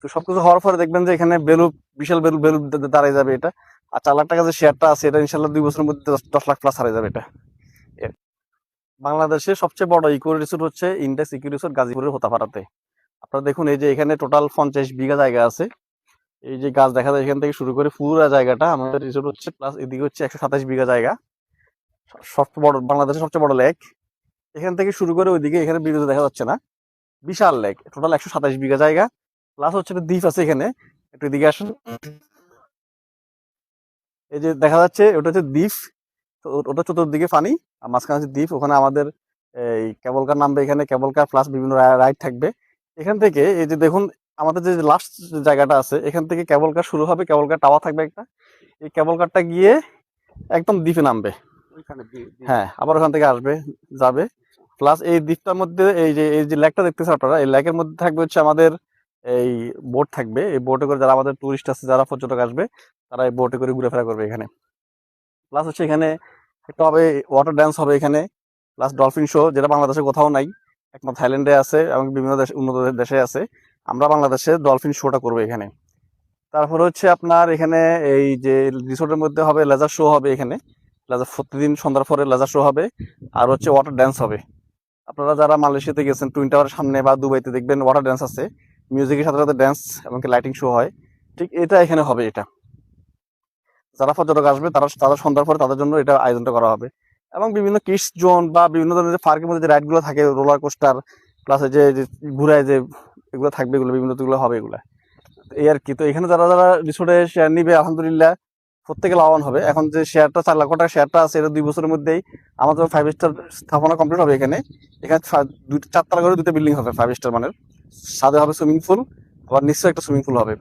তো সবকিছু হওয়ার পরে দেখবেন যে এখানে ভ্যালু, বিশাল ভ্যালু ভ্যালু দাঁড়ায় যাবে এটা। আর 4 লাখ টাকা যে শেয়ারটা আছে এটা ইনশাল্লাহ 2 বছরের মধ্যে 10 লাখ প্লাস হারিয়ে যাবে এটা। বাংলাদেশের সবচেয়ে বড় ইকো রিসোর্ট হচ্ছে ইন্ডেক্স ইকো রিসোর্ট গাজীপুরের হোতাপাড়াতে। আপনারা দেখুন এই যে এখানে টোটাল 50 বিঘা জায়গা আছে। এই যে গাছ দেখা যায় এখান থেকে শুরু করে পুরো জায়গাটা আমাদের রিসোর্ট হচ্ছে, প্লাস এদিকে হচ্ছে 127 বিঘা জায়গা। সবচেয়ে বড়, বাংলাদেশের সবচেয়ে বড় লেক। এখান থেকে শুরু করে ওইদিকে, এখানে ভিডিওতে দেখা যাচ্ছে না, বিশাল লেক, টোটাল 127 বিঘা জায়গা। প্লাস হচ্ছে একটা দ্বীপ আছে এখানে, একটু এদিকে আসুন। এই যে দেখা যাচ্ছে ওটা হচ্ছে দ্বীপ। তো ওটা চতুর্দিকে পানি, আর মাঝখানে হচ্ছে দ্বীপ। ওখানে আমাদের এই কেবল কার নামবে, এখানে কেবল কার প্লাস বিভিন্ন রাইড থাকবে। এখান থেকে এই যে দেখুন আমাদের যে লাস্ট জায়গাটা আছে, এখান থেকে কেবল কার শুরু হবে, কেবল কার টাওয়ার থাকবে একটা। এই কেবল কারটা গিয়ে একদম দ্বীপে নামবে। হ্যাঁ, আবার ওখান থেকে আসবে, যাবে। প্লাস এই দ্বীপটার মধ্যে এই যে লেকটা দেখতেছেন আপনারা, এই লেকের মধ্যে থাকবে হচ্ছে আমাদের এই বোট থাকবে। এই বোটে করে যারা আমাদের টুরিস্ট আছে, যারা পর্যটক আসবে, তারা এই বোটে করে ঘুরে ফেরা করবে এখানে। প্লাস হচ্ছে এখানে একটা হবে ওয়াটার ড্যান্স হবে এখানে। প্লাস ডলফিন শো, যেটা বাংলাদেশে কোথাও নাই, একমাত্র থাইল্যান্ডে আছে এবং বিভিন্ন দেশ, উন্নত দেশে আছে। আমরা বাংলাদেশে ডলফিন শোটা করবো এখানে। তারপর হচ্ছে আপনার এখানে এই যে রিসোর্টের মধ্যে হবে লেজার শো হবে এখানে। লেজার প্রতিদিন সন্ধ্যার পরে লেজার শো হবে। আর হচ্ছে ওয়াটার ড্যান্স হবে। আপনারা যারা মালয়েশিয়াতে গেছেন, টুইন টাওয়ারের সামনে বা দুবাইতে দেখবেন ওয়াটার ড্যান্স আছে, মিউজিকের সাথে সাথে ড্যান্স, এমনকি লাইটিং শো হয়। ঠিক এটা এখানে হবে এটা। যারা পর্যটক আসবে তারা তারা সন্ধ্যার পরে তাদের জন্য এটা আয়োজনটা করা হবে। এবং বিভিন্ন কিডস জোন বা বিভিন্ন ধরনের যে পার্কের মধ্যে যে রাইডগুলো থাকে, রোলার কোস্টার, প্লাস যে ঘুরায় যে এগুলো থাকবে, এগুলো বিভিন্ন গুলো হবে এগুলা। এই আর কি। তো এখানে যারা যারা রিসোর্টে শেয়ার নিবে আলহামদুলিল্লাহ প্রত্যেকে লাভবান হবে। এখন যে শেয়ারটা 4 লাখ টাকা শেয়ারটা আছে, এটা 2 বছরের মধ্যেই আমাদের 5 স্টার স্থাপনা কমপ্লিট হবে এখানে। এখানে 4 তলা করে 2টা বিল্ডিং হবে 5 স্টার মানের। সাথে হবে সুইমিং পুল, আবার নিশ্চয়ই একটা সুইমিং পুল হবে।